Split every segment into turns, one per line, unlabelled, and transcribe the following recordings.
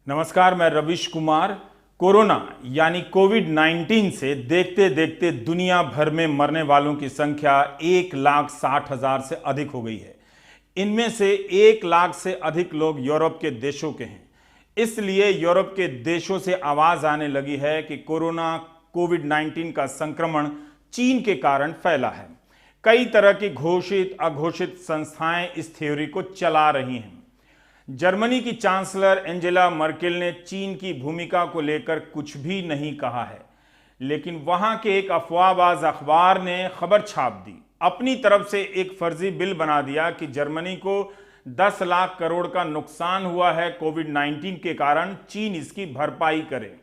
नमस्कार, मैं रविश कुमार। कोरोना यानी कोविड-19 से देखते देखते दुनिया भर में मरने वालों की संख्या 1,60,000 से अधिक हो गई है। इनमें से 1 लाख से अधिक लोग यूरोप के देशों के हैं। इसलिए यूरोप के देशों से आवाज आने लगी है कि कोरोना कोविड-19 का संक्रमण चीन के कारण फैला है। कई तरह की घोषित अघोषित संस्थाएं इस थ्योरी को चला रही हैं। जर्मनी की चांसलर एंजेला मर्केल ने चीन की भूमिका को लेकर कुछ भी नहीं कहा है, लेकिन वहां के एक अफवाहबाज अखबार ने खबर छाप दी, अपनी तरफ से एक फर्जी बिल बना दिया कि जर्मनी को 10 लाख करोड़ का नुकसान हुआ है कोविड-19 के कारण, चीन इसकी भरपाई करे।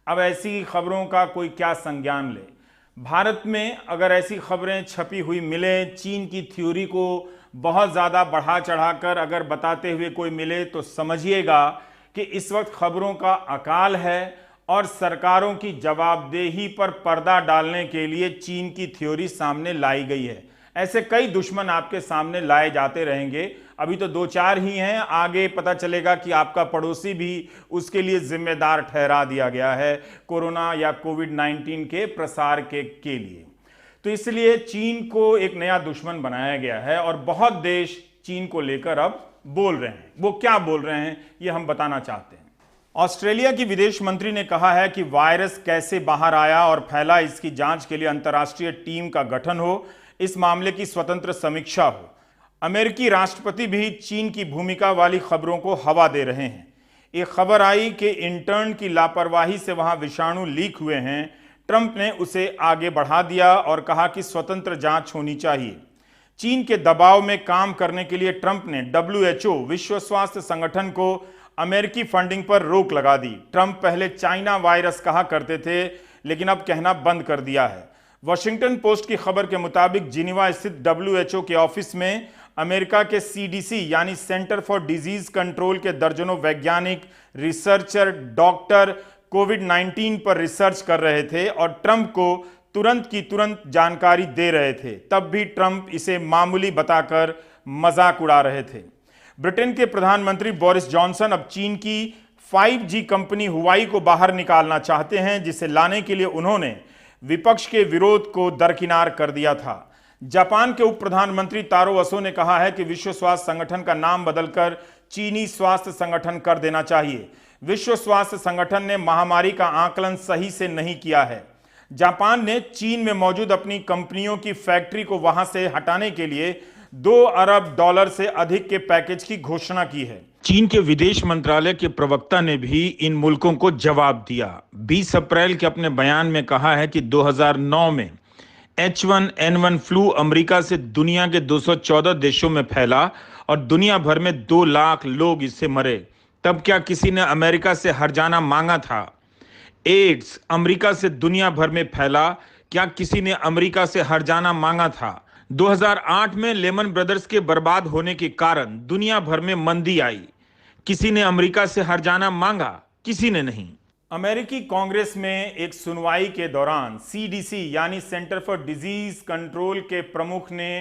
अब ऐसी खबरों का कोई क्या संज्ञान ले। भारत में अगर ऐसी खबरें छपी हुई मिले, चीन की थ्योरी को बहुत ज़्यादा बढ़ा चढ़ाकर अगर बताते हुए कोई मिले, तो समझिएगा कि इस वक्त खबरों का अकाल है और सरकारों की जवाबदेही पर पर्दा डालने के लिए चीन की थ्योरी सामने लाई गई है। ऐसे कई दुश्मन आपके सामने लाए जाते रहेंगे। अभी तो 2-4 ही हैं, आगे पता चलेगा कि आपका पड़ोसी भी उसके लिए जिम्मेदार ठहरा दिया गया है कोरोना या कोविड-19 के प्रसार के लिए। तो इसलिए चीन को एक नया दुश्मन बनाया गया है और बहुत देश चीन को लेकर अब बोल रहे हैं। वो क्या बोल रहे हैं, ये हम बताना चाहते हैं। ऑस्ट्रेलिया की विदेश मंत्री ने कहा है कि वायरस कैसे बाहर आया और फैला, इसकी जांच के लिए अंतर्राष्ट्रीय टीम का गठन हो, इस मामले की स्वतंत्र समीक्षा हो। अमेरिकी राष्ट्रपति भी चीन की भूमिका वाली खबरों को हवा दे रहे हैं। एक खबर आई कि इंटर्न की लापरवाही से वहां विषाणु लीक हुए हैं। ट्रंप ने उसे आगे बढ़ा दिया और कहा कि स्वतंत्र जांच होनी चाहिए। चीन के दबाव में काम करने के लिए ट्रंप ने WHO, विश्व स्वास्थ्य संगठन को अमेरिकी फंडिंग पर रोक लगा दी। ट्रंप पहले चाइना वायरस कहा करते थे, लेकिन अब कहना बंद कर दिया है। वॉशिंगटन पोस्ट की खबर के मुताबिक जिनेवा स्थित WHO के ऑफिस में अमेरिका के CDC यानी सेंटर फॉर डिजीज कंट्रोल के दर्जनों वैज्ञानिक, रिसर्चर, डॉक्टर कोविड-19 पर रिसर्च कर रहे थे और ट्रंप को तुरंत की तुरंत जानकारी दे रहे थे। तब भी ट्रंप इसे मामूली बताकर मजाक उड़ा रहे थे। ब्रिटेन के प्रधानमंत्री बोरिस जॉनसन अब चीन की 5G कंपनी हुआई को बाहर निकालना चाहते हैं, जिसे लाने के लिए उन्होंने विपक्ष के विरोध को दरकिनार कर दिया था। जापान के उप प्रधानमंत्री तारो असो ने कहा है कि विश्व स्वास्थ्य संगठन का नाम बदलकर चीनी स्वास्थ्य संगठन कर देना चाहिए। विश्व स्वास्थ्य संगठन ने महामारी का आकलन सही से नहीं किया है। जापान ने चीन में मौजूद अपनी कंपनियों की फैक्ट्री को वहां से हटाने के लिए $2 अरब से अधिक के पैकेज की घोषणा की है। चीन के विदेश मंत्रालय के प्रवक्ता ने भी इन मुल्कों को जवाब दिया। 20 अप्रैल के अपने बयान में कहा है कि 2009 में H1N1 फ्लू अमेरिका से दुनिया के 214 देशों में फैला और दुनिया भर में 2 लाख लोग इससे मरे। तब क्या किसी ने अमेरिका से हर्जाना मांगा था? एड्स अमेरिका से दुनिया भर में फैला, क्या किसी ने अमेरिका से हर्जाना मांगा था? 2008 में लेमन ब्रदर्स के बर्बाद होने के कारण दुनिया भर में मंदी आई। किसी ने अमेरिका से हर्जाना मांगा? किसी ने नहीं। अमेरिकी कांग्रेस में एक सुनवाई के दौरान CDC यानी सेंटर फॉर डिजीज कंट्रोल के प्रमुख ने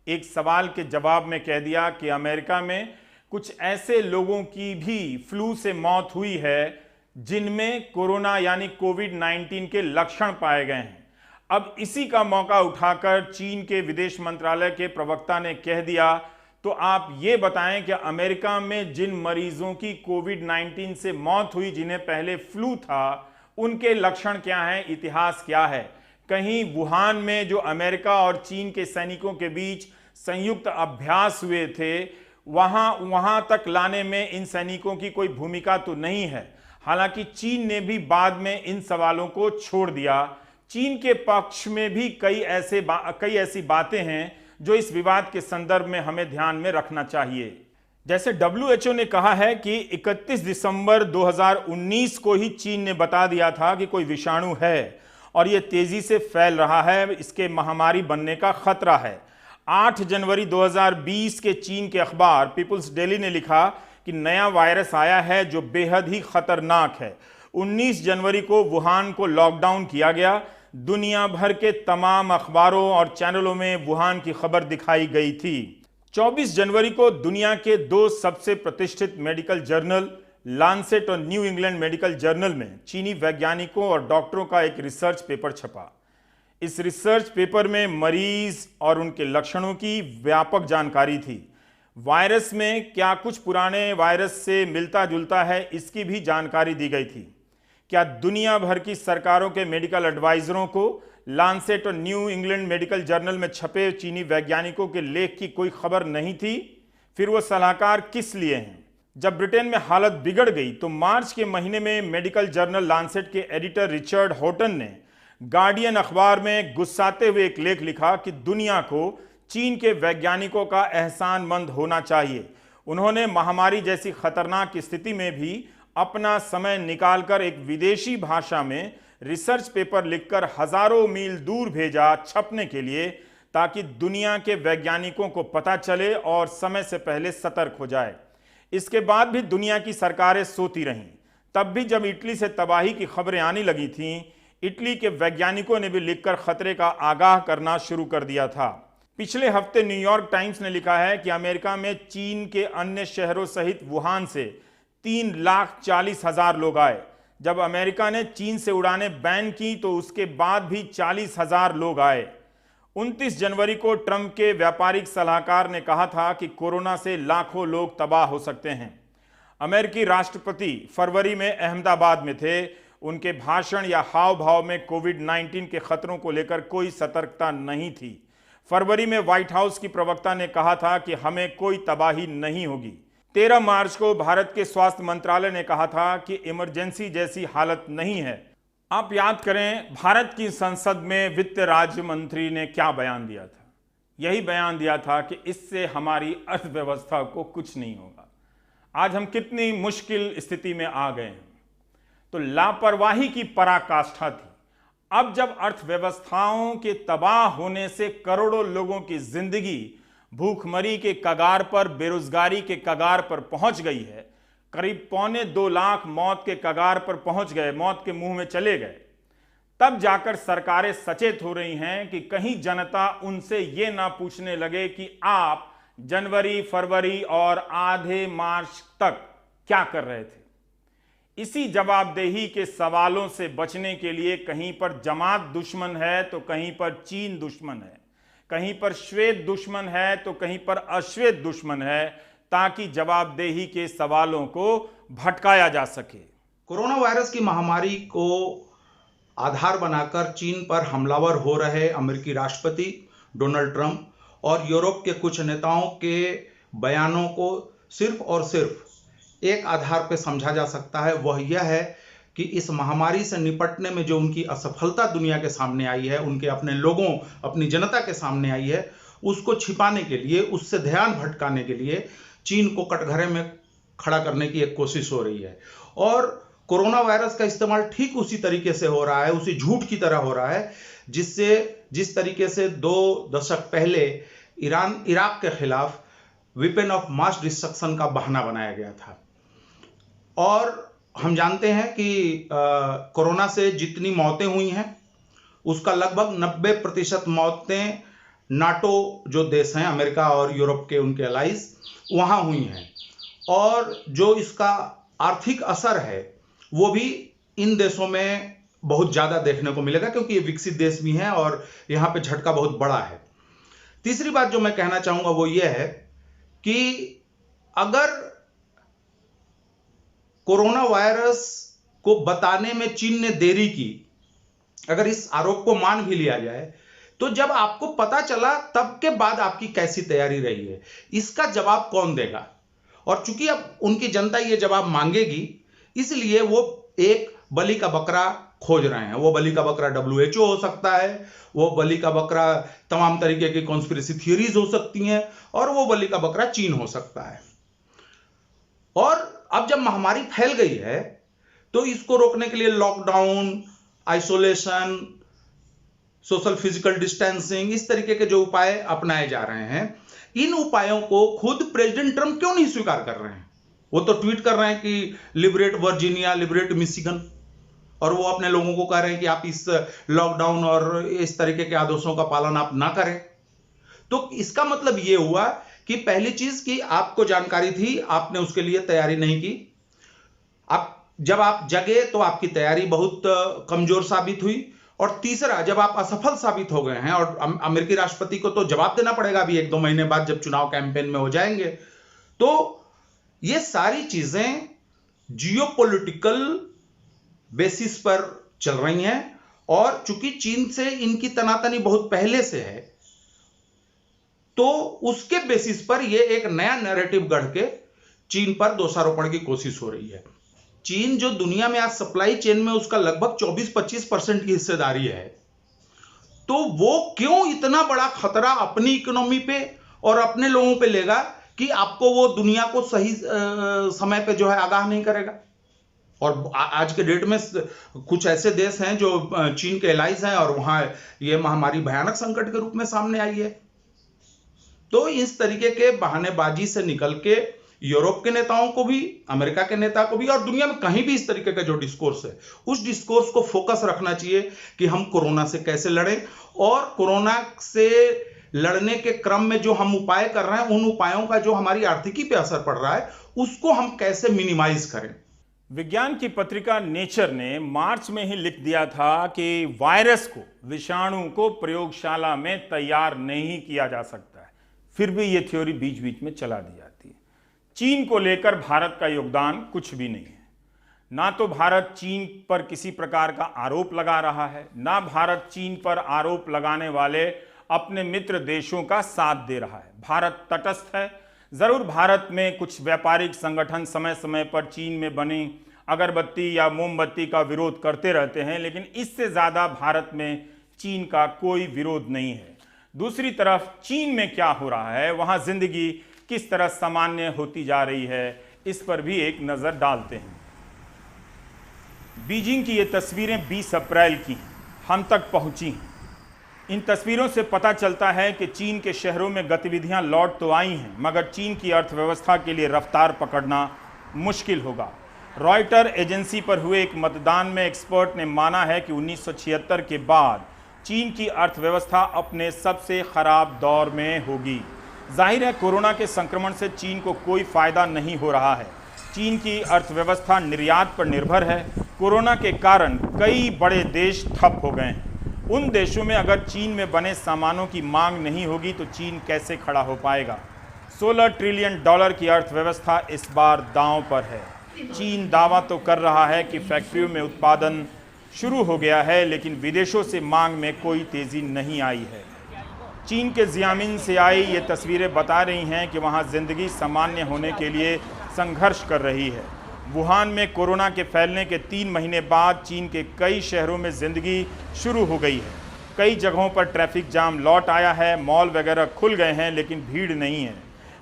एक सवाल के जवाब में कह दिया कि अमेरिका में कुछ ऐसे लोगों की भी फ्लू से मौत हुई है जिनमें कोरोना यानी कोविड-19 के लक्षण पाए गए हैं। अब इसी का मौका उठाकर चीन के विदेश मंत्रालय के प्रवक्ता ने कह दिया, तो आप ये बताएं कि अमेरिका में जिन मरीजों की कोविड-19 से मौत हुई, जिन्हें पहले फ्लू था, उनके लक्षण क्या हैं, इतिहास क्या है? कहीं वुहान में जो अमेरिका और चीन के सैनिकों के बीच संयुक्त अभ्यास हुए थे, वहां तक लाने में इन सैनिकों की कोई भूमिका तो नहीं है। हालांकि चीन ने भी बाद में इन सवालों को छोड़ दिया। चीन के पक्ष में भी कई ऐसी बातें हैं जो इस विवाद के संदर्भ में हमें ध्यान में रखना चाहिए। जैसे WHO ने कहा है कि 31 दिसंबर 2019 को ही चीन ने बता दिया था कि कोई विषाणु है और यह तेजी से फैल रहा है, इसके महामारी बनने का खतरा है। 8 जनवरी 2020 के चीन के अखबार पीपुल्स डेली ने लिखा कि नया वायरस आया है जो बेहद ही खतरनाक है। 19 जनवरी को वुहान को लॉकडाउन किया गया। दुनिया भर के तमाम अखबारों और चैनलों में वुहान की खबर दिखाई गई थी। 24 जनवरी को दुनिया के 2 सबसे प्रतिष्ठित मेडिकल जर्नल लांसेट और न्यू इंग्लैंड मेडिकल जर्नल में चीनी वैज्ञानिकों और डॉक्टरों का एक रिसर्च पेपर छपा। इस रिसर्च पेपर में मरीज और उनके लक्षणों की व्यापक जानकारी थी। वायरस में क्या कुछ पुराने वायरस से मिलता जुलता है, इसकी भी जानकारी दी गई थी। क्या दुनिया भर की सरकारों के मेडिकल एडवाइजरों को लांसेट और न्यू इंग्लैंड मेडिकल जर्नल में छपे चीनी वैज्ञानिकों के लेख की कोई खबर नहीं थी? फिर वो सलाहकार किस लिए हैं? जब ब्रिटेन में हालत बिगड़ गई तो मार्च के महीने में मेडिकल जर्नल लांसेट के एडिटर रिचर्ड हॉटन ने गार्डियन अखबार में गुस्साते हुए एक लेख लिखा कि दुनिया को चीन के वैज्ञानिकों का एहसानमंद होना चाहिए। उन्होंने महामारी जैसी खतरनाक स्थिति में भी अपना समय निकालकर एक विदेशी भाषा में रिसर्च पेपर लिखकर हजारों मील दूर भेजा छपने के लिए, ताकि दुनिया के वैज्ञानिकों को पता चले और समय से पहले सतर्क हो जाए। इसके बाद भी दुनिया की सरकारें सोती रहीं। तब भी जब इटली से तबाही की खबरें आने लगी थीं, इटली के वैज्ञानिकों ने भी लिखकर खतरे का आगाह करना शुरू कर दिया था। पिछले हफ्ते न्यूयॉर्क टाइम्स ने लिखा है कि अमेरिका में चीन के अन्य शहरों सहित वुहान से 3,40,000 लोग आए। जब अमेरिका ने चीन से उड़ानें बैन की तो उसके बाद भी 40,000 लोग आए। 29 जनवरी को ट्रंप के व्यापारिक सलाहकार ने कहा था कि कोरोना से लाखों लोग तबाह हो सकते हैं। अमेरिकी राष्ट्रपति फरवरी में अहमदाबाद में थे। उनके भाषण या हाव भाव में कोविड-19 के खतरों को लेकर कोई सतर्कता नहीं थी। फरवरी में व्हाइट हाउस की प्रवक्ता ने कहा था कि हमें कोई तबाही नहीं होगी। 13 मार्च को भारत के स्वास्थ्य मंत्रालय ने कहा था कि इमरजेंसी जैसी हालत नहीं है। आप याद करें, भारत की संसद में वित्त राज्य मंत्री ने क्या बयान दिया था? यही बयान दिया था कि इससे हमारी अर्थव्यवस्था को कुछ नहीं होगा। आज हम कितनी मुश्किल स्थिति में आ गए हैं। तो लापरवाही की पराकाष्ठा थी। अब जब अर्थव्यवस्थाओं के तबाह होने से करोड़ों लोगों की जिंदगी भूखमरी के कगार पर, बेरोजगारी के कगार पर पहुंच गई है, करीब 1.25 लाख मौत के कगार पर पहुंच गए, मौत के मुंह में चले गए, तब जाकर सरकारें सचेत हो रही हैं कि कहीं जनता उनसे ये ना पूछने लगे कि आप जनवरी, फरवरी और आधे मार्च तक क्या कर रहे थे। इसी जवाबदेही के सवालों से बचने के लिए कहीं पर जमात दुश्मन है तो कहीं पर चीन दुश्मन है, कहीं पर श्वेत दुश्मन है तो कहीं पर अश्वेत दुश्मन है, ताकि जवाबदेही के सवालों को भटकाया जा सके।
कोरोना वायरस की महामारी को आधार बनाकर चीन पर हमलावर हो रहे अमेरिकी राष्ट्रपति डोनाल्ड ट्रंप और यूरोप के कुछ नेताओं के बयानों को सिर्फ और सिर्फ एक आधार पर समझा जा सकता है। वह यह है कि इस महामारी से निपटने में जो उनकी असफलता दुनिया के सामने आई है, उनके अपने लोगों, अपनी जनता के सामने आई है, उसको छिपाने के लिए, उससे ध्यान भटकाने के लिए चीन को कटघरे में खड़ा करने की एक कोशिश हो रही है। और कोरोना वायरस का इस्तेमाल ठीक उसी तरीके से हो रहा है, उसी झूठ की तरह हो रहा है जिस तरीके से 2 दशक पहले इराक के खिलाफ वेपन ऑफ मास डिस्ट्रक्शन का बहाना बनाया गया था। और हम जानते हैं कि कोरोना से जितनी मौतें हुई हैं उसका लगभग 90% मौतें नाटो जो देश हैं, अमेरिका और यूरोप के उनके अलाइज, वहाँ हुई हैं। और जो इसका आर्थिक असर है वो भी इन देशों में बहुत ज़्यादा देखने को मिलेगा, क्योंकि ये विकसित देश भी हैं और यहाँ पे झटका बहुत बड़ा है। तीसरी बात जो मैं कहना चाहूँगा वो ये है कि अगर कोरोना वायरस को बताने में चीन ने देरी की, अगर इस आरोप को मान भी लिया जाए, तो जब आपको पता चला तब के बाद आपकी कैसी तैयारी रही है, इसका जवाब कौन देगा? और चूंकि अब उनकी जनता ये जवाब मांगेगी, इसलिए वो एक बलि का बकरा खोज रहे हैं। वो बलि का बकरा WHO हो सकता है, वो बलि का बकरा तमाम तरीके की कॉन्स्पिरेसी थियरीज हो सकती हैं, और वो बलि का बकरा चीन हो सकता है। और अब जब महामारी फैल गई है तो इसको रोकने के लिए lockdown, isolation, social physical distancing, इस तरीके के जो उपाय अपनाए जा रहे हैं, इन उपायों को खुद प्रेसिडेंट ट्रंप क्यों नहीं स्वीकार कर रहे हैं? वो तो ट्वीट कर रहे हैं कि लिबरेट वर्जीनिया, लिबरेट मिशिगन, और वो अपने लोगों को कह रहे हैं कि आप इस लॉकडाउन और इस तरीके के आदेशों का पालन आप ना करें। तो इसका मतलब ये हुआ कि पहली चीज कि आपको जानकारी थी, आपने उसके लिए तैयारी नहीं की। आप जब आप जगे तो आपकी तैयारी बहुत कमजोर साबित हुई, और तीसरा, जब आप असफल साबित हो गए हैं और अमेरिकी राष्ट्रपति को तो जवाब देना पड़ेगा अभी 1-2 महीने बाद जब चुनाव कैंपेन में हो जाएंगे, तो ये सारी चीजें जियोपॉलिटिकल बेसिस पर चल रही हैं। और चूंकि चीन से इनकी तनातनी बहुत पहले से है, तो उसके बेसिस पर ये एक नया नैरेटिव गढ़ के चीन पर दोषारोपण की कोशिश हो रही है। चीन जो दुनिया में आज सप्लाई चेन में उसका लगभग 24-25% की हिस्सेदारी है, तो वो क्यों इतना बड़ा खतरा अपनी इकोनॉमी पे और अपने लोगों पे लेगा कि आपको वो दुनिया को सही समय पे जो है आगाह नहीं करेगा। और आज के डेट में कुछ ऐसे देश हैं जो चीन के एलाइज हैं और वहां ये महामारी भयानक संकट के रूप में सामने आई है। तो इस तरीके के बहानेबाजी से निकल के यूरोप के नेताओं को भी, अमेरिका के नेता को भी, और दुनिया में कहीं भी इस तरीके का जो डिस्कोर्स है, उस डिस्कोर्स को फोकस रखना चाहिए कि हम कोरोना से कैसे लड़ें, और कोरोना से लड़ने के क्रम में जो हम उपाय कर रहे हैं, उन उपायों का जो हमारी आर्थिकी पे असर पड़ रहा है, उसको हम कैसे मिनिमाइज करें।
विज्ञान की पत्रिका नेचर ने मार्च में ही लिख दिया था कि वायरस को, विषाणु को प्रयोगशाला में तैयार नहीं किया जा सकता है। फिर भी ये थ्योरी बीच बीच में चला दी जाती है। चीन को लेकर भारत का योगदान कुछ भी नहीं है। ना तो भारत चीन पर किसी प्रकार का आरोप लगा रहा है, ना भारत चीन पर आरोप लगाने वाले अपने मित्र देशों का साथ दे रहा है। भारत तटस्थ है। जरूर भारत में कुछ व्यापारिक संगठन समय समय पर चीन में बनी अगरबत्ती या मोमबत्ती का विरोध करते रहते हैं, लेकिन इससे ज्यादा भारत में चीन का कोई विरोध नहीं है। दूसरी तरफ चीन में क्या हो रहा है, वहां जिंदगी किस तरह सामान्य होती जा रही है, इस पर भी एक नजर डालते हैं। बीजिंग की ये तस्वीरें 20 अप्रैल की हम तक पहुंची हैं। इन तस्वीरों से पता चलता है कि चीन के शहरों में गतिविधियां लौट तो आई हैं, मगर चीन की अर्थव्यवस्था के लिए रफ्तार पकड़ना मुश्किल होगा। रॉयटर एजेंसी पर हुए एक मतदान में एक्सपर्ट ने माना है कि 1976 के बाद चीन की अर्थव्यवस्था अपने सबसे खराब दौर में होगी। जाहिर है कोरोना के संक्रमण से चीन को कोई फायदा नहीं हो रहा है। चीन की अर्थव्यवस्था निर्यात पर निर्भर है। कोरोना के कारण कई बड़े देश ठप हो गए हैं। उन देशों में अगर चीन में बने सामानों की मांग नहीं होगी तो चीन कैसे खड़ा हो पाएगा। $16 ट्रिलियन की अर्थव्यवस्था इस बार दांव पर है। चीन दावा तो कर रहा है कि फैक्ट्रियों में उत्पादन शुरू हो गया है, लेकिन विदेशों से मांग में कोई तेजी नहीं आई है। चीन के जियामिन से आई ये तस्वीरें बता रही हैं कि वहां जिंदगी सामान्य होने के लिए संघर्ष कर रही है। वुहान में कोरोना के फैलने के 3 महीने बाद चीन के कई शहरों में जिंदगी शुरू हो गई है। कई जगहों पर ट्रैफिक जाम लौट आया है। मॉल वगैरह खुल गए हैं, लेकिन भीड़ नहीं है।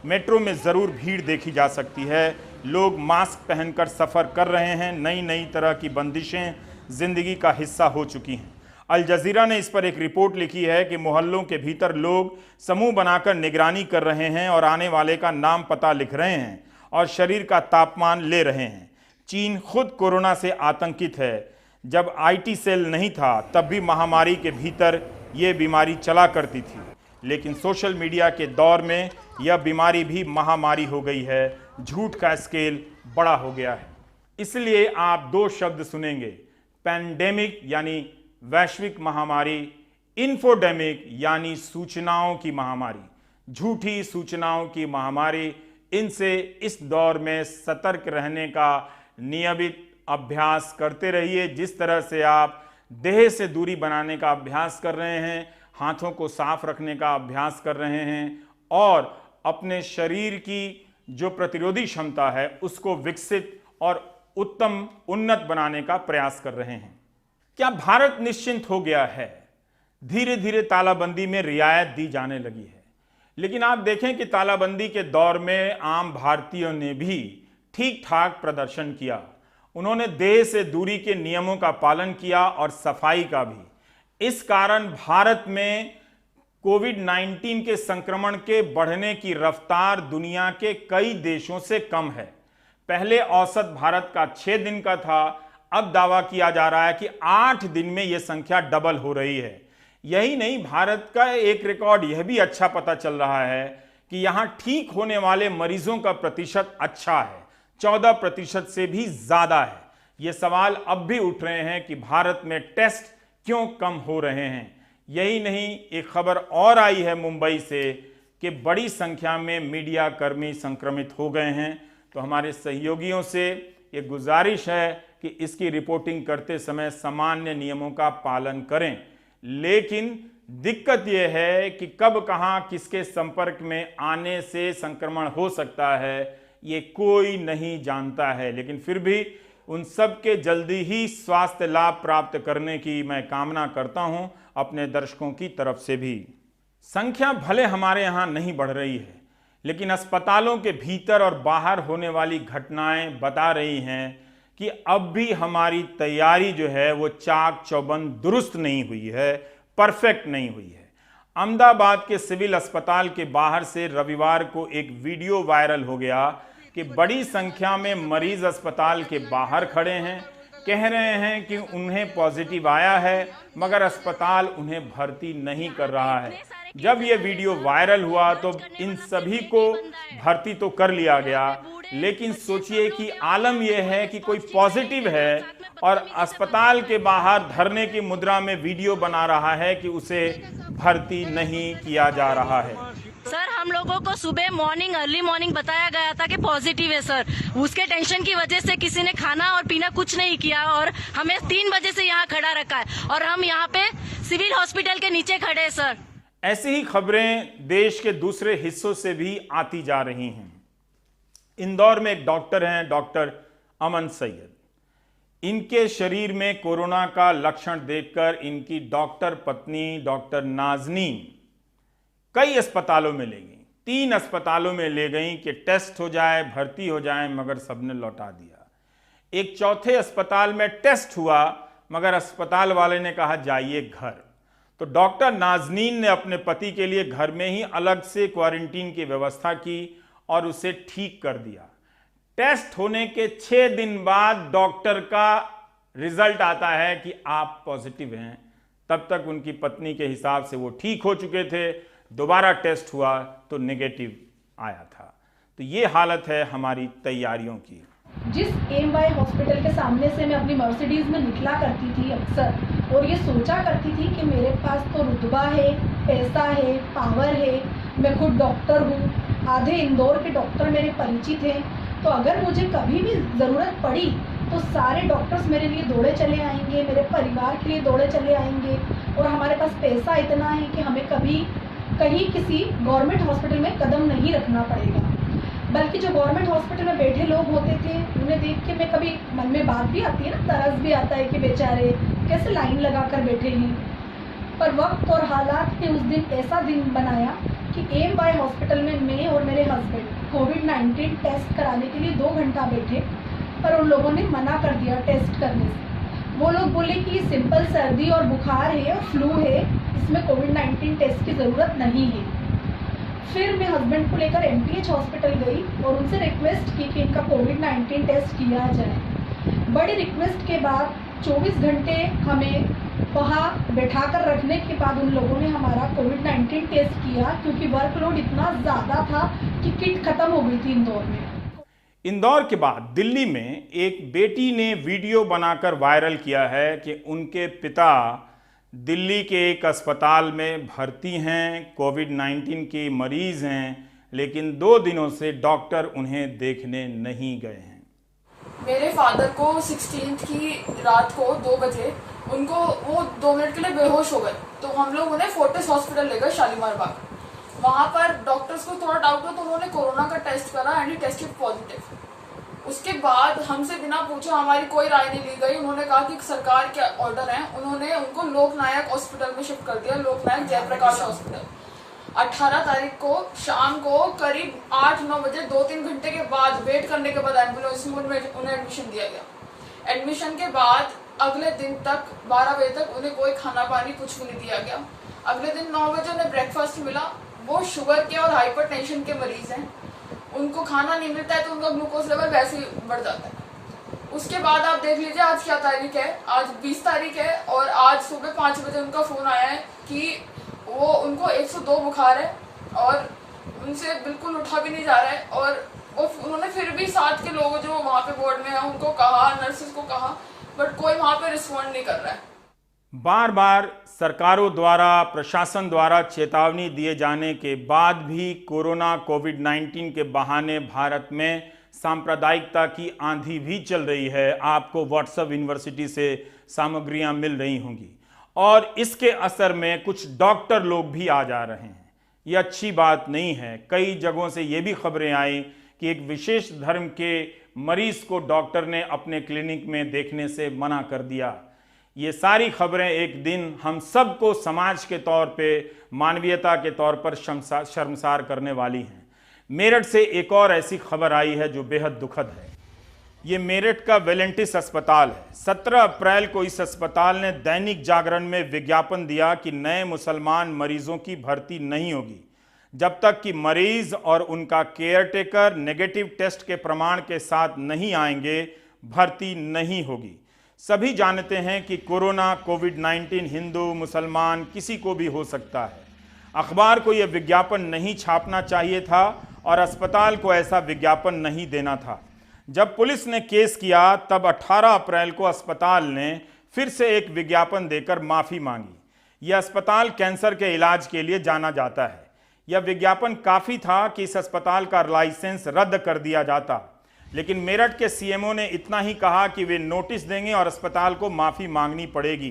मेट्रो में ज़रूर भीड़ देखी जा सकती है। लोग मास्क पहनकर सफ़र कर रहे हैं। नई नई तरह की बंदिशें ज़िंदगी का हिस्सा हो चुकी हैं। अल जज़ीरा ने इस पर एक रिपोर्ट लिखी है कि मोहल्लों के भीतर लोग समूह बनाकर निगरानी कर रहे हैं और आने वाले का नाम पता लिख रहे हैं और शरीर का तापमान ले रहे हैं। चीन खुद कोरोना से आतंकित है। जब आईटी सेल नहीं था तब भी महामारी के भीतर ये बीमारी चला करती थी, लेकिन सोशल मीडिया के दौर में यह बीमारी भी महामारी हो गई है। झूठ का स्केल बड़ा हो गया है। इसलिए आप 2 शब्द सुनेंगे, पैंडेमिक यानी वैश्विक महामारी, इन्फोडेमिक यानी सूचनाओं की महामारी, झूठी सूचनाओं की महामारी। इनसे इस दौर में सतर्क रहने का नियमित अभ्यास करते रहिए। जिस तरह से आप देह से दूरी बनाने का अभ्यास कर रहे हैं, हाथों को साफ रखने का अभ्यास कर रहे हैं और अपने शरीर की जो प्रतिरोधी क्षमता है उसको विकसित और उत्तम उन्नत बनाने का प्रयास कर रहे हैं। क्या भारत निश्चिंत हो गया है? धीरे धीरे तालाबंदी में रियायत दी जाने लगी है, लेकिन आप देखें कि तालाबंदी के दौर में आम भारतीयों ने भी ठीक ठाक प्रदर्शन किया। उन्होंने देह से दूरी के नियमों का पालन किया और सफाई का भी। इस कारण भारत में कोविड-19 के संक्रमण के बढ़ने की रफ्तार दुनिया के कई देशों से कम है। पहले औसत भारत का 6 दिन का था, अब दावा किया जा रहा है कि 8 दिन में यह संख्या डबल हो रही है। यही नहीं, भारत का एक रिकॉर्ड यह भी अच्छा पता चल रहा है कि यहां ठीक होने वाले मरीजों का प्रतिशत अच्छा है। 14% से भी ज्यादा है। ये सवाल अब भी उठ रहे हैं कि भारत में टेस्ट क्यों कम हो रहे हैं। यही नहीं, एक खबर और आई है मुंबई से कि बड़ी संख्या में मीडिया कर्मी संक्रमित हो गए हैं। तो हमारे सहयोगियों से ये गुजारिश है कि इसकी रिपोर्टिंग करते समय सामान्य नियमों का पालन करें। लेकिन दिक्कत यह है कि कब कहां किसके संपर्क में आने से संक्रमण हो सकता है ये कोई नहीं जानता है। लेकिन फिर भी उन सब के जल्दी ही स्वास्थ्य लाभ प्राप्त करने की मैं कामना करता हूं अपने दर्शकों की तरफ से भी। संख्या भले हमारे यहाँ नहीं बढ़ रही है, लेकिन अस्पतालों के भीतर और बाहर होने वाली घटनाएं बता रही हैं कि अब भी हमारी तैयारी जो है वो चाक चौबंद दुरुस्त नहीं हुई है, परफेक्ट नहीं हुई है। अहमदाबाद के सिविल अस्पताल के बाहर से रविवार को एक वीडियो वायरल हो गया कि बड़ी संख्या में मरीज अस्पताल के बाहर खड़े हैं, कह रहे हैं कि उन्हें पॉजिटिव आया है मगर अस्पताल उन्हें भर्ती नहीं कर रहा है। जब यह वीडियो वायरल हुआ तो इन सभी को भर्ती तो कर लिया गया, लेकिन सोचिए कि आलम यह है कि कोई पॉजिटिव है और अस्पताल के बाहर धरने की मुद्रा में वीडियो बना रहा है कि उसे भर्ती नहीं किया जा रहा है।
सर, हम लोगों को सुबह अर्ली मॉर्निंग बताया गया था कि पॉजिटिव है सर। उसके टेंशन की वजह से किसी ने खाना और पीना कुछ नहीं किया और हमें 3 बजे से यहाँ खड़ा रखा है और हम यहाँ पे सिविल हॉस्पिटल के नीचे खड़े हैं सर।
ऐसी ही खबरें देश के दूसरे हिस्सों से भी आती जा रही हैं। इंदौर में एक डॉक्टर हैं, डॉक्टर अमन सैयद। इनके शरीर में कोरोना का लक्षण देखकर इनकी डॉक्टर पत्नी डॉक्टर नाजनीन कई अस्पतालों में ले गई, 3 अस्पतालों में ले गई कि टेस्ट हो जाए, भर्ती हो जाए, मगर सबने लौटा दिया। एक चौथे अस्पताल में टेस्ट हुआ मगर अस्पताल वाले ने कहा जाइए घर। तो डॉक्टर नाजनीन ने अपने पति के लिए घर में ही अलग से क्वारंटीन की व्यवस्था की और उसे ठीक कर दिया। टेस्ट होने के 6 दिन बाद डॉक्टर का रिजल्ट आता है कि आप पॉजिटिव हैं। तब तक उनकी पत्नी के हिसाब से वो ठीक हो चुके थे। दोबारा टेस्ट हुआ तो नेगेटिव आया था। तो ये हालत है हमारी तैयारियों की।
जिस एमवाई हॉस्पिटल के सामने से मैं अपनी मर्सिडीज में निकला करती थी अक्सर और ये सोचा करती थी कि मेरे पास तो रुतबा है, पैसा है, पावर है, मैं खुद डॉक्टर हूँ, आधे इंदौर के डॉक्टर मेरे परिचित हैं, तो अगर मुझे कभी भी ज़रूरत पड़ी तो सारे डॉक्टर्स मेरे लिए दौड़े चले आएंगे, मेरे परिवार के लिए दौड़े चले आएंगे और हमारे पास पैसा इतना है कि हमें कभी कहीं किसी गवर्नमेंट हॉस्पिटल में कदम नहीं रखना पड़ेगा। बल्कि जो गवर्नमेंट हॉस्पिटल में बैठे लोग होते थे उन्हें देख के मैं कभी मन में बात भी आती है ना, तरस भी आता है कि बेचारे कैसे लाइन लगा कर बैठे हैं। पर वक्त और हालात ने उस दिन ऐसा दिन बनाया कि एमवाई हॉस्पिटल में मैं और मेरे हस्बैंड कोविड-19 टेस्ट कराने के लिए 2 घंटा बैठे, पर उन लोगों ने मना कर दिया टेस्ट करने से। वो लोग बोले कि ये सिंपल सर्दी और बुखार है और फ्लू है, इसमें कोविड-19 टेस्ट की ज़रूरत नहीं है। फिर मैं हस्बैंड को लेकर एमपीएच हॉस्पिटल गई और उनसे रिक्वेस्ट की कि इनका कोविड-19 टेस्ट किया जाए। बड़ी रिक्वेस्ट के बाद 24 घंटे हमें वहाँ बैठा कर रखने के बाद उन लोगों ने हमारा कोविड-19 टेस्ट किया, क्योंकि वर्कलोड इतना ज़्यादा था कि किट ख़त्म हो गई थी इंदौर में।
इंदौर के बाद दिल्ली में एक बेटी ने वीडियो बनाकर वायरल किया है कि उनके पिता दिल्ली के एक अस्पताल में भर्ती हैं, कोविड-19 के मरीज हैं, लेकिन 2 दिनों से डॉक्टर उन्हें देखने नहीं गए हैं।
मेरे फादर को 16 की रात को 2 बजे उनको वो 2 मिनट के लिए बेहोश हो गए, तो हम लोग उन्हें फोर्टिस हॉस्पिटल ले गए शालीमार बाग। वहाँ पर डॉक्टर्स को थोड़ा डाउट हुआ तो उन्होंने कोरोना का टेस्ट करा एंड ही टेस्टेड पॉजिटिव। उसके बाद हमसे बिना पूछे हमारी कोई राय नहीं ली गई। उन्होंने कहा कि सरकार के ऑर्डर है, उन्होंने उनको लोकनायक हॉस्पिटल में शिफ्ट कर दिया, लोकनायक जयप्रकाश हॉस्पिटल। 18 तारीख को शाम को करीब 8-9 बजे 2-3 घंटे के बाद वेट करने के बाद एम्बुलेंस में उन्हें एडमिशन दिया गया। एडमिशन के बाद अगले दिन तक 12 बजे तक उन्हें कोई खाना पानी कुछ भी नहीं दिया गया। अगले दिन 9 बजे उन्हें ब्रेकफास्ट मिला। वो शुगर के और हाइपरटेंशन के मरीज हैं, उनको खाना नहीं मिलता है तो उनका ग्लूकोज लेवल वैसे ही बढ़ जाता है। उसके बाद आप देख लीजिए आज क्या तारीख है, आज 20 तारीख है और आज सुबह 5 बजे उनका फ़ोन आया है कि वो उनको 102 बुखार है और उनसे बिल्कुल उठा भी नहीं जा रहा है और और उन्होंने फिर भी साथ के लोग जो वहाँ पे बोर्ड में हैं उनको कहा, नर्सेस को कहा, बट कोई वहाँ पे रिस्पॉन्ड नहीं कर रहा है।
बार बार सरकारों द्वारा, प्रशासन द्वारा चेतावनी दिए जाने के बाद भी कोरोना कोविड-19 के बहाने भारत में सांप्रदायिकता की आंधी भी चल रही है। आपको व्हाट्सएप यूनिवर्सिटी से सामग्रियां मिल रही होंगी और इसके असर में कुछ डॉक्टर लोग भी आ जा रहे हैं। ये अच्छी बात नहीं है। कई जगहों से ये भी खबरें आई कि एक विशेष धर्म के मरीज को डॉक्टर ने अपने क्लिनिक में देखने से मना कर दिया। ये सारी खबरें एक दिन हम सबको समाज के तौर पे, मानवीयता के तौर पर शर्मसार करने वाली हैं। मेरठ से एक और ऐसी खबर आई है जो बेहद दुखद है। ये मेरठ का वेलेंटिस अस्पताल है। 17 अप्रैल को इस अस्पताल ने दैनिक जागरण में विज्ञापन दिया कि नए मुसलमान मरीजों की भर्ती नहीं होगी जब तक कि मरीज और उनका केयरटेकर नेगेटिव टेस्ट के प्रमाण के साथ नहीं आएंगे, भर्ती नहीं होगी। सभी जानते हैं कि कोरोना कोविड-19 हिंदू मुसलमान किसी को भी हो सकता है। अखबार को यह विज्ञापन नहीं छापना चाहिए था और अस्पताल को ऐसा विज्ञापन नहीं देना था। जब पुलिस ने केस किया तब 18 अप्रैल को अस्पताल ने फिर से एक विज्ञापन देकर माफ़ी मांगी। यह अस्पताल कैंसर के इलाज के लिए जाना जाता है। यह विज्ञापन काफ़ी था कि इस अस्पताल का लाइसेंस रद्द कर दिया जाता, लेकिन मेरठ के सीएमओ ने इतना ही कहा कि वे नोटिस देंगे और अस्पताल को माफ़ी मांगनी पड़ेगी।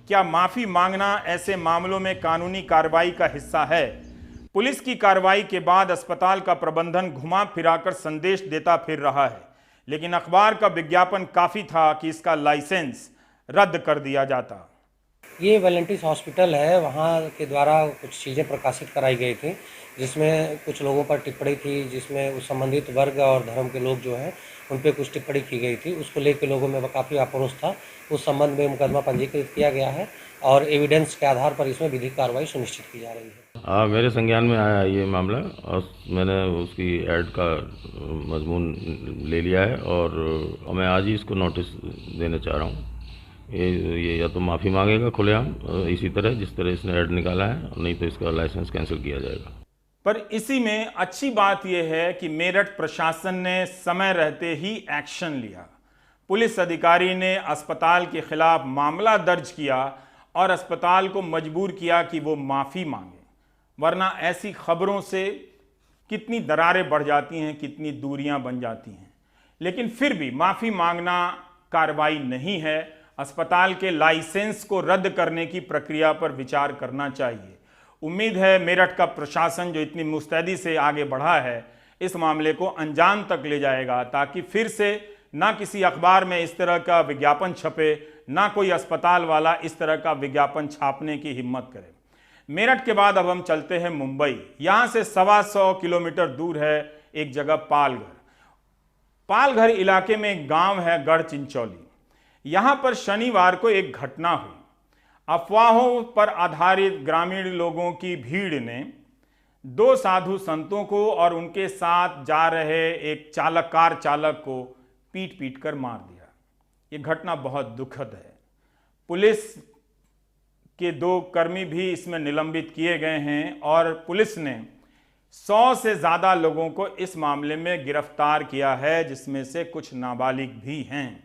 क्या माफ़ी मांगना ऐसे मामलों में कानूनी कार्रवाई का हिस्सा है? पुलिस की कार्रवाई के बाद अस्पताल का प्रबंधन घुमा फिराकर संदेश देता फिर रहा है, लेकिन अखबार का विज्ञापन काफ़ी था कि इसका लाइसेंस रद्द कर दिया जाता।
ये वेलेंटिस हॉस्पिटल है, वहाँ के द्वारा कुछ चीज़ें प्रकाशित कराई गई थी जिसमें कुछ लोगों पर टिप्पणी थी, जिसमें उस संबंधित वर्ग और धर्म के लोग जो हैं उन पर कुछ टिप्पणी की गई थी। उसको लेकर लोगों में काफ़ी आक्रोश था। उस संबंध में मुकदमा पंजीकृत किया गया है और एविडेंस के आधार पर इसमें विधिक कार्रवाई सुनिश्चित की जा रही है।
मेरे संज्ञान में आया ये मामला और मैंने उसकी ऐड का मजमून ले लिया है और मैं आज ही इसको नोटिस देना चाह रहा हूँ। ये या तो माफ़ी मांगेगा खुलेआम इसी तरह जिस तरह इसने ऐड निकाला है, नहीं तो इसका लाइसेंस कैंसिल किया जाएगा।
पर इसी में अच्छी बात यह है कि मेरठ प्रशासन ने समय रहते ही एक्शन लिया। पुलिस अधिकारी ने अस्पताल के खिलाफ मामला दर्ज किया और अस्पताल को मजबूर किया कि वो माफ़ी मांगे, वरना ऐसी खबरों से कितनी दरारें बढ़ जाती हैं, कितनी दूरियां बन जाती हैं। लेकिन फिर भी माफ़ी मांगना कार्रवाई नहीं है। अस्पताल के लाइसेंस को रद्द करने की प्रक्रिया पर विचार करना चाहिए। उम्मीद है मेरठ का प्रशासन जो इतनी मुस्तैदी से आगे बढ़ा है, इस मामले को अंजाम तक ले जाएगा ताकि फिर से ना किसी अखबार में इस तरह का विज्ञापन छपे, ना कोई अस्पताल वाला इस तरह का विज्ञापन छापने की हिम्मत करे। मेरठ के बाद अब हम चलते हैं मुंबई। यहाँ से 125 किलोमीटर दूर है एक जगह पालघर। पालघर इलाके में एक गांव है गढ़ चिंचौली। यहाँ पर शनिवार को एक घटना हुई। अफवाहों पर आधारित ग्रामीण लोगों की भीड़ ने 2 साधु संतों को और उनके साथ जा रहे एक कार चालक को पीट कर मार दिया। ये घटना बहुत दुखद है। पुलिस के 2 कर्मी भी इसमें निलंबित किए गए हैं और पुलिस ने 100 से ज़्यादा लोगों को इस मामले में गिरफ्तार किया है, जिसमें से कुछ नाबालिग भी हैं।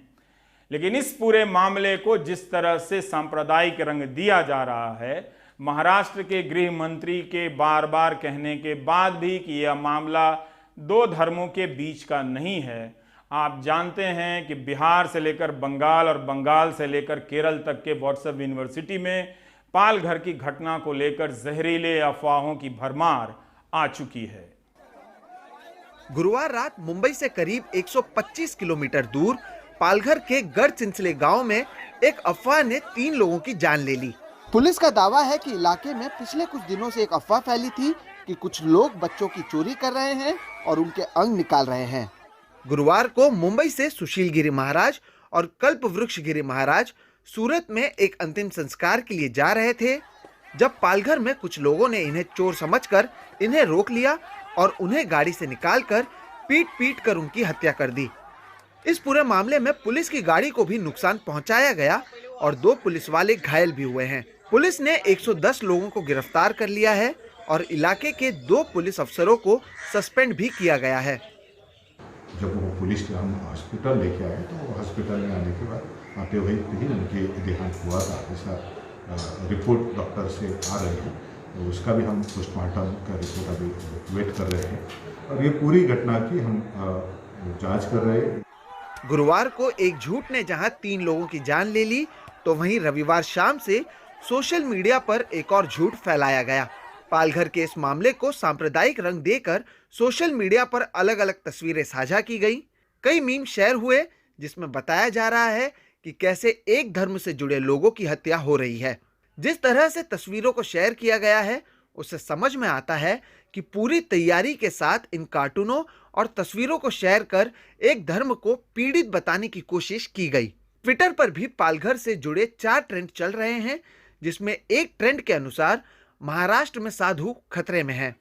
लेकिन इस पूरे मामले को जिस तरह से सांप्रदायिक रंग दिया जा रहा है, महाराष्ट्र के गृह मंत्री के बार बार कहने के बाद भी कि यह मामला 2 धर्मों के बीच का नहीं है। आप जानते हैं कि बिहार से लेकर बंगाल और बंगाल से लेकर केरल तक के व्हाट्सएप यूनिवर्सिटी में पालघर की घटना को लेकर जहरीले अफवाहों की भरमार आ चुकी है।
गुरुवार रात मुंबई से करीब 125 किलोमीटर दूर पालघर के गढ़ चिंचले गांव में एक अफवाह ने 3 लोगों की जान ले ली। पुलिस का दावा है कि इलाके में पिछले कुछ दिनों से एक अफवाह फैली थी कि कुछ लोग बच्चों की चोरी कर रहे हैं और उनके अंग निकाल रहे हैं। गुरुवार को मुंबई से सुशील गिरी महाराज और कल्प वृक्ष गिरी महाराज सूरत में एक अंतिम संस्कार के लिए जा रहे थे, जब पालघर में कुछ लोगों ने इन्हें चोर समझकर इन्हें रोक लिया और उन्हें गाड़ी से निकालकर पीट कर उनकी हत्या कर दी। इस पूरे मामले में पुलिस की गाड़ी को भी नुकसान पहुंचाया गया और 2 पुलिस वाले घायल भी हुए हैं। पुलिस ने 110 लोगों को गिरफ्तार कर लिया है और इलाके के 2 पुलिस अफसरों को सस्पेंड भी किया गया है।
जब वो पुलिस के हम हॉस्पिटल लेके आए तो हॉस्पिटल में आने के बाद आते हुए ही उनके देहांत हुआ था, ऐसा रिपोर्ट डॉक्टर से आ रही है। तो उसका भी हम पोस्टमार्टम का रिपोर्ट अभी वेट कर रहे हैं और ये पूरी घटना की हम जांच कर रहे हैं।
गुरुवार को एक झूठ ने जहां 3 लोगों की जान ले ली, तो वहीं रविवार शाम से सोशल मीडिया पर एक और झूठ फैलाया गया। पालघर के इस मामले को सांप्रदायिक रंग देकर सोशल मीडिया पर अलग अलग तस्वीरें साझा की गई। कई मीम शेयर हुए जिसमें बताया जा रहा है कि कैसे एक धर्म से जुड़े लोगों की हत्या हो रही है। जिस तरह से तस्वीरों को शेयर किया गया है उससे समझ में आता है कि पूरी तैयारी के साथ इन कार्टूनों और तस्वीरों को शेयर कर एक धर्म को पीड़ित बताने की कोशिश की गई। ट्विटर पर भी पालघर से जुड़े 4 ट्रेंड चल रहे हैं, जिसमें एक ट्रेंड के अनुसार महाराष्ट्र में साधु खतरे में हैं।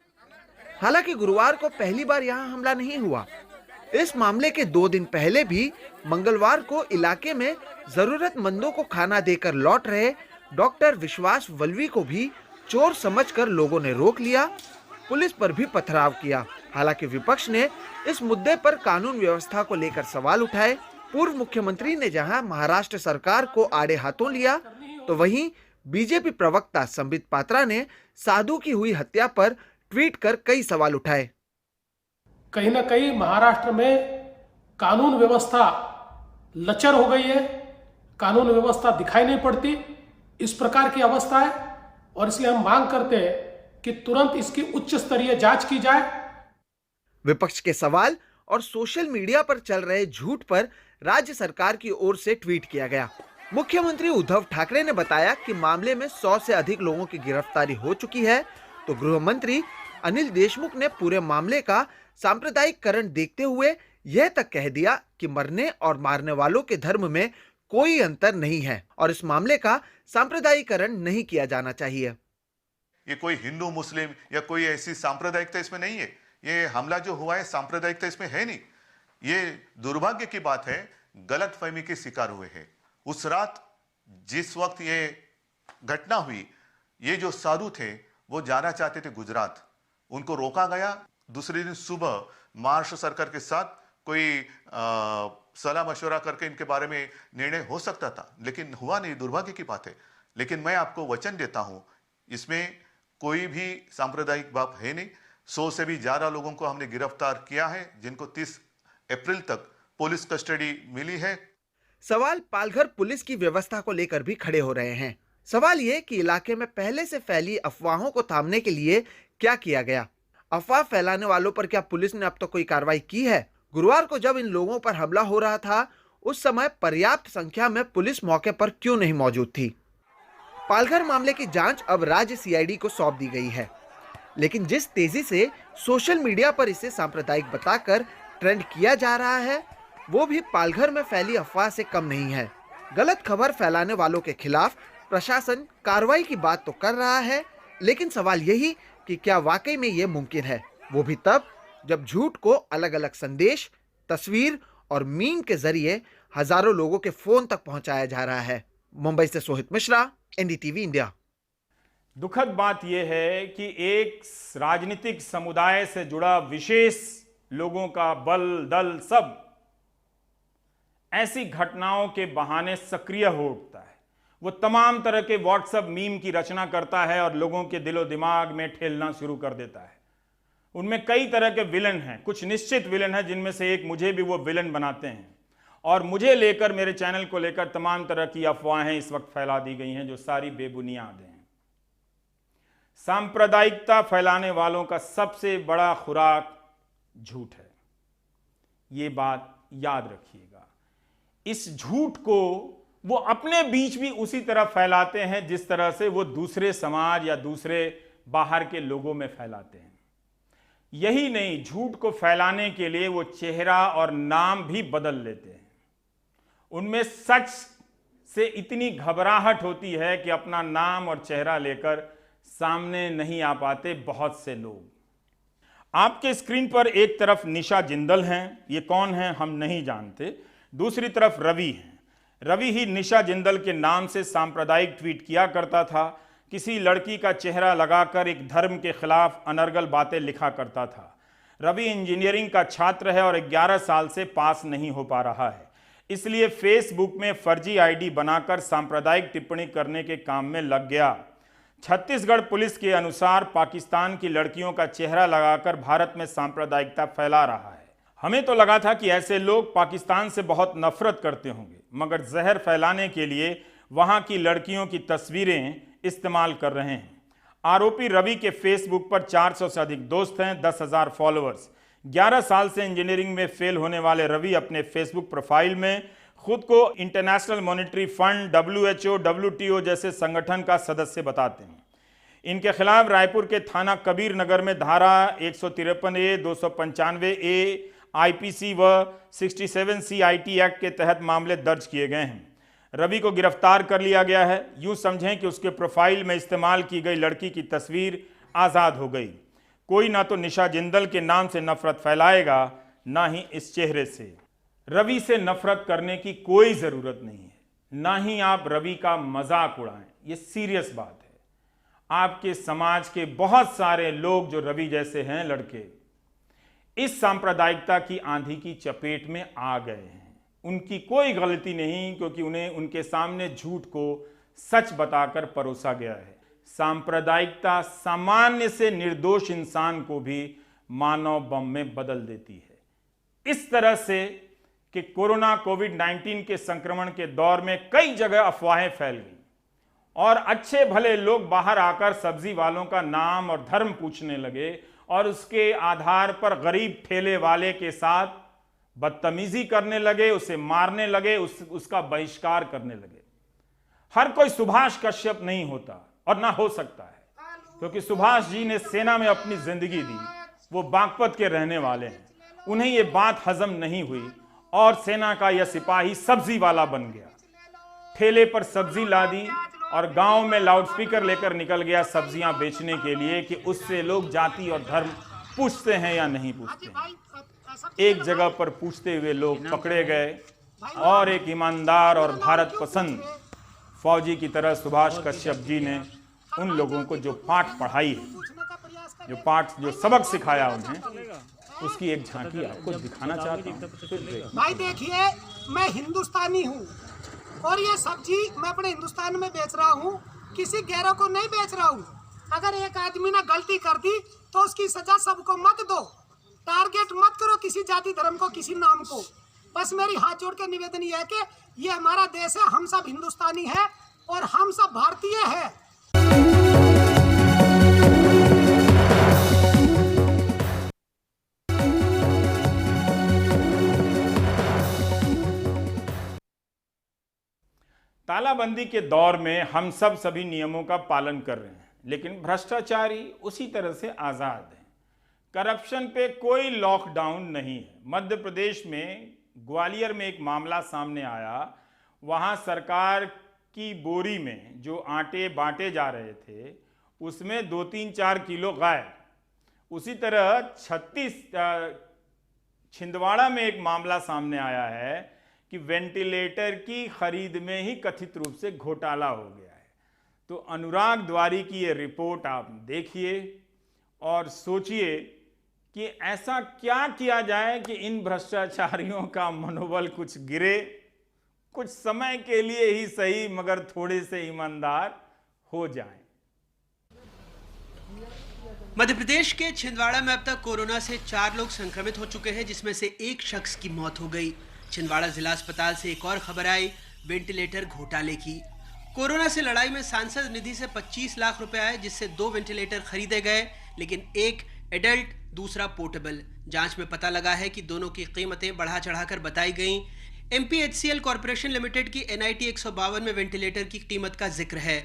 हालांकि गुरुवार को पहली बार यहां हमला नहीं हुआ। इस मामले के 2 दिन पहले भी मंगलवार को इलाके में जरूरतमंदों को खाना देकर लौट रहे डॉक्टर विश्वास वल्वी को भी चोर समझकर लोगों ने रोक लिया। पुलिस पर भी पथराव किया। हालांकि विपक्ष ने इस मुद्दे पर कानून व्यवस्था को लेकर सवाल उठाए। पूर्व मुख्यमंत्री ने जहां महाराष्ट्र सरकार को आड़े हाथों लिया, तो वहीं बीजेपी प्रवक्ता संबित पात्रा ने साधु की हुई हत्या पर ट्वीट कर कई सवाल उठाए।
कहीं ना कहीं महाराष्ट्र में कानून व्यवस्था लचर हो गई है, कानून व्यवस्था दिखाई नहीं पड़ती, इस प्रकार की अवस्था है और इसलिए हम मांग करते हैं कि तुरंत इसकी उच्च स्तरीय जांच की जाए।
विपक्ष के सवाल और सोशल मीडिया पर चल रहे झूठ पर राज्य सरकार की ओर से ट्वीट किया गया। मुख्यमंत्री उद्धव ठाकरे ने बताया कि मामले में 100 से अधिक लोगों की गिरफ्तारी हो चुकी है, तो गृह मंत्री अनिल देशमुख ने पूरे मामले का सांप्रदायिककरण देखते हुए यह तक कह दिया कि मरने और मारने वालों के धर्म में कोई अंतर नहीं है और इस मामले का सांप्रदायिकरण नहीं किया जाना चाहिए।
ये कोई हिंदू मुस्लिम या कोई ऐसी सांप्रदायिकता इसमें नहीं है। ये हमला जो हुआ है सांप्रदायिकता इसमें है नहीं। ये दुर्भाग्य की बात है, गलतफहमी के शिकार हुए हैं। उस रात जिस वक्त ये घटना हुई, ये जो साधु थे वो जाना चाहते थे गुजरात, उनको रोका गया। दूसरे दिन सुबह महाराष्ट्र सरकार के साथ कोई सलाह मशवरा करके इनके बारे में निर्णय हो सकता था, लेकिन हुआ नहीं। दुर्भाग्य की बात है। लेकिन मैं आपको वचन देता हूं, इसमें कोई भी सांप्रदायिक बात है नहीं। 100 से भी ज्यादा लोगों को हमने गिरफ्तार किया है, जिनको 30 अप्रैल तक पुलिस कस्टडी मिली है।
सवाल पालघर पुलिस की व्यवस्था को लेकर भी खड़े हो रहे हैं। सवाल ये कि इलाके में पहले से फैली अफवाहों को थामने के लिए क्या किया गया। अफवाह फैलाने वालों पर क्या पुलिस ने अब तक कोई कार्रवाई की है? गुरुवार को जब इन लोगों पर हमला हो रहा था, उस समय पर्याप्त संख्या में पुलिस मौके पर क्यों नहीं मौजूद थी? पालघर मामले की जांच अब राज्य सीआईडी को सौंप दी गई है, लेकिन जिस तेजी से सोशल मीडिया पर इसे सांप्रदायिक बताकर ट्रेंड किया जा रहा है, वो भी पालघर में फैली अफवाह से कम नहीं है। गलत खबर फैलाने वालों के खिलाफ प्रशासन कार्रवाई की बात तो कर रहा है, लेकिन सवाल यही कि क्या वाकई में ये मुमकिन है, वो भी तब जब झूठ को अलग अलग संदेश, तस्वीर और मीम के जरिए हजारों लोगों के फोन तक पहुंचाया जा रहा है। मुंबई से सोहित मिश्रा, एनडीटीवी इंडिया।
दुखद बात यह है कि एक राजनीतिक समुदाय से जुड़ा विशेष लोगों का बल दल सब ऐसी घटनाओं के बहाने सक्रिय हो उठता है। वो तमाम तरह के व्हाट्सएप मीम की रचना करता है और लोगों के दिलो दिमाग में ठेलना शुरू कर देता है। उनमें कई तरह के विलन हैं, कुछ निश्चित विलन हैं, जिनमें से एक मुझे भी वो विलन बनाते हैं और मुझे लेकर, मेरे चैनल को लेकर तमाम तरह की अफवाहें इस वक्त फैला दी गई हैं जो सारी बेबुनियाद हैं। सांप्रदायिकता फैलाने वालों का सबसे बड़ा खुराक झूठ है, ये बात याद रखिएगा। इस झूठ को वो अपने बीच भी उसी तरह फैलाते हैं जिस तरह से वो दूसरे समाज या दूसरे बाहर के लोगों में फैलाते हैं। यही नहीं, झूठ को फैलाने के लिए वो चेहरा और नाम भी बदल लेते हैं। उनमें सच से इतनी घबराहट होती है कि अपना नाम और चेहरा लेकर सामने नहीं आ पाते बहुत से लोग। आपके स्क्रीन पर एक तरफ निशा जिंदल हैं, ये कौन हैं हम नहीं जानते, दूसरी तरफ रवि हैं। रवि ही निशा जिंदल के नाम से सांप्रदायिक ट्वीट किया करता था, किसी लड़की का चेहरा लगाकर एक धर्म के खिलाफ अनर्गल बातें लिखा करता था। रवि इंजीनियरिंग का छात्र है और 11 साल से पास नहीं हो पा रहा है, इसलिए फेसबुक में फर्जी आईडी बनाकर सांप्रदायिक टिप्पणी करने के काम में लग गया। छत्तीसगढ़ पुलिस के अनुसार पाकिस्तान की लड़कियों का चेहरा लगाकर भारत में सांप्रदायिकता फैला रहा है। हमें तो लगा था कि ऐसे लोग पाकिस्तान से बहुत नफरत करते होंगे, मगर जहर फैलाने के लिए वहां की लड़कियों की तस्वीरें इस्तेमाल कर रहे हैं। आरोपी रवि के फेसबुक पर 400 से अधिक दोस्त हैं, 10,000 फॉलोअर्स। 11 साल से इंजीनियरिंग में फेल होने वाले रवि अपने फेसबुक प्रोफाइल में खुद को international monetary fund, WHO, WTO जैसे संगठन का सदस्य बताते हैं। इनके खिलाफ रायपुर के थाना कबीर नगर में धारा 153A, 295A IPC व 67C IT एक्ट के तहत मामले दर्ज किए गए हैं। रवि को गिरफ्तार कर लिया गया है। यूं समझें कि उसके प्रोफाइल में इस्तेमाल की गई लड़की की तस्वीर आज़ाद हो गई। कोई ना तो निशा जिंदल के नाम से नफरत फैलाएगा, ना ही इस चेहरे से। रवि से नफरत करने की कोई ज़रूरत नहीं है, ना ही आप रवि का मजाक उड़ाएं, ये सीरियस बात है। आपके समाज के बहुत सारे लोग जो रवि जैसे हैं लड़के, इस सांप्रदायिकता की आंधी की चपेट में आ गए हैं। उनकी कोई गलती नहीं, क्योंकि उन्हें उनके सामने झूठ को सच बताकर परोसा गया है। सांप्रदायिकता सामान्य से निर्दोष इंसान को भी मानव बम में बदल देती है। इस तरह से कि कोरोना कोविड-19 के संक्रमण के दौर में कई जगह अफवाहें फैल गई और अच्छे भले लोग बाहर आकर सब्जी वालों का नाम और धर्म पूछने लगे और उसके आधार पर गरीब ठेले वाले के साथ बदतमीजी करने लगे, उसे मारने लगे, उसका बहिष्कार करने लगे। हर कोई सुभाष कश्यप नहीं होता और ना हो सकता है, क्योंकि सुभाष जी ने सेना में अपनी जिंदगी दी। वो बागपत के रहने वाले हैं, उन्हें ये बात हजम नहीं हुई और सेना का यह सिपाही सब्जी वाला बन गया। ठेले पर सब्जी ला दी और गांव में लाउडस्पीकर लेकर निकल गया सब्जियां बेचने के लिए कि उससे लोग जाति और धर्म पूछते हैं या नहीं पूछते हैं। एक जगह पर पूछते हुए लोग पकड़े गए और एक ईमानदार और भारत पसंद फौजी की तरह सुभाष कश्यप जी ने उन लोगों को जो पाठ पढ़ाई है, जो सबक सिखाया उन्हें, उसकी एक झांकी आपको दिखाना चाहता हूँ।
भाई देखिए, मैं हिंदुस्तानी हूँ और ये सब्जी मैं अपने हिंदुस्तान में बेच रहा हूँ, किसी गैरों को नहीं बेच रहा हूँ। अगर एक आदमी ने गलती कर दी तो उसकी सजा सबको मत दो, टारगेट मत करो किसी जाति धर्म को, किसी नाम को। बस मेरी हाथ जोड़ के निवेदन ये है कि ये हमारा देश है, हम सब हिंदुस्तानी हैं और हम सब भारतीय हैं।
तालाबंदी के दौर में हम सब सभी नियमों का पालन कर रहे हैं, लेकिन भ्रष्टाचारी उसी तरह से आज़ाद हैं। करप्शन पे कोई लॉकडाउन नहीं है। मध्य प्रदेश में ग्वालियर में एक मामला सामने आया। वहाँ सरकार की बोरी में जो आटे बांटे जा रहे थे उसमें 2-3-4 किलो गायब। उसी तरह छिंदवाड़ा में एक मामला सामने आया है कि वेंटिलेटर की खरीद में ही कथित रूप से घोटाला हो गया है। तो अनुराग द्वारी की ये रिपोर्ट आप देखिए और सोचिए कि ऐसा क्या किया जाए कि इन भ्रष्टाचारियों का मनोबल कुछ गिरे, कुछ समय के लिए ही सही, मगर थोड़े से ईमानदार हो जाएं।
मध्य प्रदेश के छिंदवाड़ा में अब तक कोरोना से 4 लोग संक्रमित हो चुके हैं, जिसमें से एक शख्स की मौत हो गई। छिंदवाड़ा जिला अस्पताल से एक और खबर आई वेंटिलेटर घोटाले की। कोरोना से लड़ाई में सांसद निधि से 25 लाख रुपए आए, जिससे 2 वेंटिलेटर खरीदे गए, लेकिन एक एडल्ट दूसरा पोर्टेबल। जांच में पता लगा है कि दोनों की कीमतें बढ़ा चढ़ाकर बताई गईं। MPHCL कॉर्पोरेशन लिमिटेड की NIT 152 में वेंटिलेटर की कीमत का जिक्र है।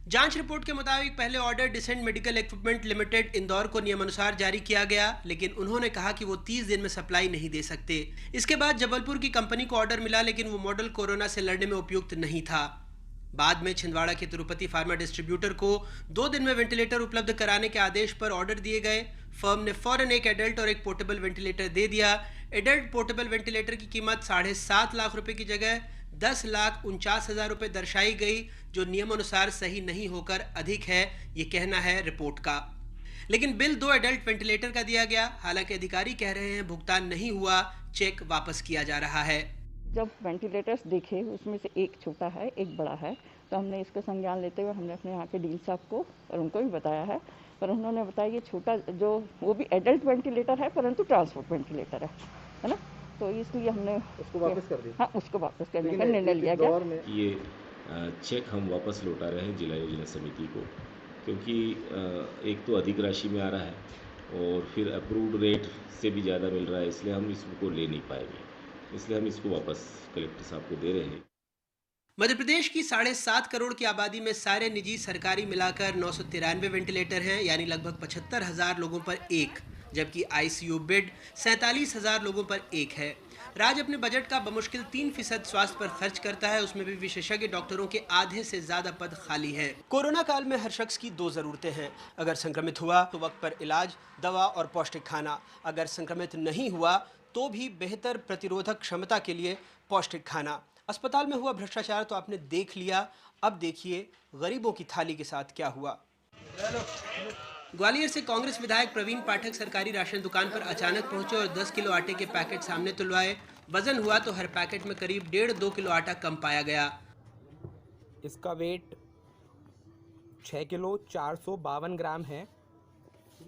जांच रिपोर्ट के मुताबिक पहले order decent medical equipment limited Indore को नियमानुसार जारी किया गया, लेकिन उन्होंने कहा कि वो 30 दिन में सप्लाई नहीं दे सकते। इसके बाद जबलपुर की कंपनी को ऑर्डर मिला, लेकिन वो मॉडल कोरोना से लड़ने में उपयुक्त नहीं था। बाद में छिंदवाड़ा के तिरुपति फार्मा डिस्ट्रीब्यूटर को 2 दिन में वेंटिलेटर उपलब्ध कराने के आदेश पर ऑर्डर दिए गए। फर्म ने फौरन एक एडल्ट और एक पोर्टेबल वेंटिलेटर दे दिया। एडल्ट पोर्टेबल वेंटिलेटर की कीमत 7.5 लाख रुपए की जगह 10,49,000 रुपए दर्शाई गई, जो नियमानुसार सही नहीं होकर अधिक है, ये कहना है रिपोर्ट का। लेकिन बिल 2 एडल्ट वेंटिलेटर का दिया गया। हालांकि अधिकारी कह रहे हैं भुगतान नहीं हुआ, चेक वापस किया जा रहा है।
जब वेंटिलेटर्स देखे उसमें से एक छोटा है एक बड़ा है, तो हमने इसका संज्ञान लेते हुए हमने अपने यहाँ के डीन साहब को और उनको भी बताया है, पर उन्होंने बताया ये छोटा जो वो भी एडल्ट वेंटिलेटर है परंतु ट्रांसपोर्ट वेंटिलेटर है ना, तो इसलिए हमने उसको वापस कर दिया। हाँ, उसको वापस करने का निर्णय लिया गया।
ये चेक हम वापस लौटा रहे हैं जिला योजना समिति को, क्योंकि एक तो अधिक राशि में आ रहा है और फिर अप्रूव्ड रेट से भी ज़्यादा मिल रहा है, इसलिए हम इसको ले नहीं पाएंगे, इसलिए हम इसको वापस कलेक्टर साहब को दे रहे हैं।
मध्य प्रदेश की 7.5 करोड़ की आबादी में सारे निजी सरकारी मिलाकर 993 वेंटिलेटर हैं, यानी लगभग 75,000 लोगों पर एक, जबकि आईसीयू बेड 47,000 लोगों पर एक है। राज्य अपने बजट का बमुश्किल 3% स्वास्थ्य पर खर्च करता है, उसमें भी विशेषज्ञ डॉक्टरों के आधे से ज्यादा पद खाली हैं। कोरोना काल में हर शख्स की 2 जरूरतें हैं। अगर संक्रमित हुआ तो वक्त पर इलाज, दवा और पौष्टिक खाना। अगर संक्रमित नहीं हुआ तो भी बेहतर प्रतिरोधक क्षमता के लिए पौष्टिक खाना। अस्पताल में हुआ भ्रष्टाचार तो आपने देख लिया, अब देखिए गरीबों की थाली के साथ क्या हुआ। ग्वालियर से कांग्रेस विधायक प्रवीण पाठक सरकारी राशन दुकान पर अचानक पहुंचे और 10 किलो आटे के पैकेट सामने तुलवाए। वजन हुआ तो हर पैकेट में करीब 1.5-2 किलो आटा कम पाया गया।
इसका वेट 6 किलो 452 ग्राम है,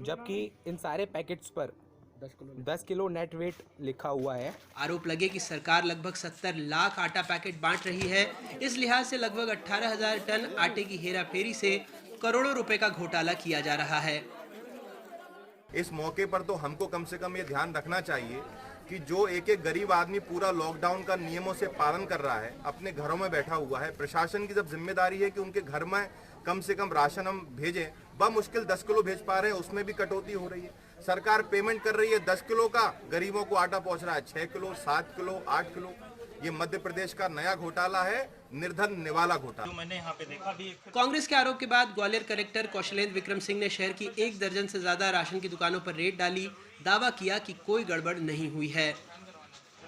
जबकि इन सारे पैकेट्स पर 10 किलो नेट वेट लिखा हुआ है।
आरोप लगे कि सरकार लगभग 70 लाख आटा पैकेट बांट रही है। इस लिहाज से लगभग 18,000 टन आटे की हेराफेरी से करोड़ों रुपए का घोटाला किया जा रहा है।
इस मौके पर तो हमको कम से कम ये ध्यान रखना चाहिए कि जो एक गरीब आदमी पूरा लॉकडाउन का नियमों से पालन कर रहा है, अपने घरों में बैठा हुआ है, प्रशासन की जब जिम्मेदारी है कि उनके घर में कम से कम राशन हम भेजें, बमुश्किल 10 किलो भेज पा रहे हैं, उसमें भी कटौती हो रही है। सरकार पेमेंट कर रही है 10 किलो का, गरीबों को आटा पहुंच रहा है 6 किलो 7 किलो 8 किलो। ये मध्य प्रदेश का नया घोटाला है, निर्धन निवाला घोटाला। मैंने यहाँ पे देखा भी।
कांग्रेस के आरोप के बाद ग्वालियर कलेक्टर कौशलेंद्र विक्रम सिंह ने शहर की 1 दर्जन से ज्यादा राशन की दुकानों पर रेड डाली। दावा किया कि कोई गड़बड़ नहीं हुई है।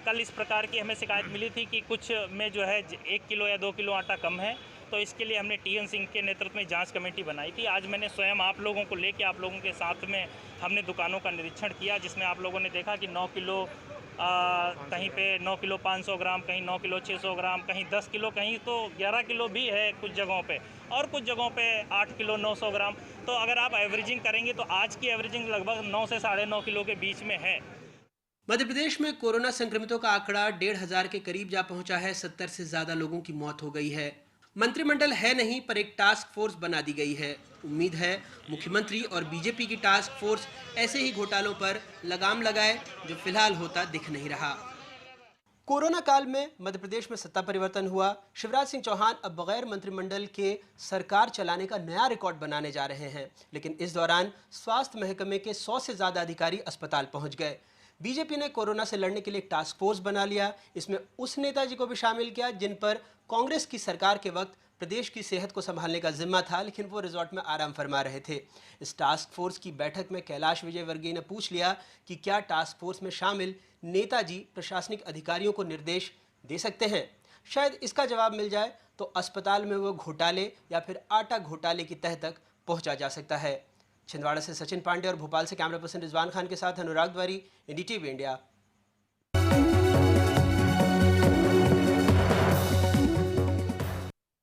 कल इस प्रकार की हमें शिकायत मिली थी कि कुछ में जो है 1 किलो या 2 किलो आटा कम है, तो इसके लिए हमने टीएन सिंह के नेतृत्व में जांच कमेटी बनाई थी। आज मैंने स्वयं आप लोगों को लेके आप लोगों के साथ में हमने दुकानों का निरीक्षण किया, जिसमें आप लोगों ने देखा कि 9 किलो कहीं पे 9 किलो 500 ग्राम, कहीं 9 किलो 600 ग्राम, कहीं 10 किलो, कहीं तो 11 किलो भी है कुछ जगहों पे, और कुछ जगहों पे 8 किलो 900 ग्राम। तो अगर आप एवरेजिंग करेंगे तो आज की एवरेजिंग लगभग 9 से 9.5 किलो के बीच में है।
मध्य प्रदेश में कोरोना संक्रमितों का आंकड़ा 1,500 के करीब जा पहुंचा है। 70 से ज्यादा लोगों की मौत हो गई है। मंत्रिमंडल है नहीं, पर एक टास्क फोर्स बना दी गई है। उम्मीद है मुख्यमंत्री और बीजेपी की टास्क फोर्स ऐसे ही घोटालों पर लगाम लगाए, जो फिलहाल होता दिख नहीं रहा। कोरोना काल में मध्य प्रदेश में सत्ता परिवर्तन हुआ। शिवराज सिंह चौहान अब बगैर मंत्रिमंडल के सरकार चलाने का नया रिकॉर्ड बनाने जा रहे हैं, लेकिन इस दौरान स्वास्थ्य महकमे के 100 से ज्यादा अधिकारी अस्पताल पहुंच गए। बीजेपी ने कोरोना से लड़ने के लिए एक टास्क फोर्स बना लिया। इसमें उस नेताजी को भी शामिल किया जिन पर कांग्रेस की सरकार के वक्त प्रदेश की सेहत को संभालने का जिम्मा था, लेकिन वो रिजॉर्ट में आराम फरमा रहे थे। इस टास्क फोर्स की बैठक में कैलाश विजयवर्गीय ने पूछ लिया कि क्या टास्क फोर्स में शामिल नेताजी प्रशासनिक अधिकारियों को निर्देश दे सकते हैं। शायद इसका जवाब मिल जाए तो अस्पताल में वो घोटाले या फिर आटा घोटाले की तह तक पहुंचा जा सकता है। छिंदवाड़ा से सचिन पांडे और भोपाल से कैमरा पर्सन रिजवान खान के साथ अनुराग द्वारी, एनडीटीवी इंडिया।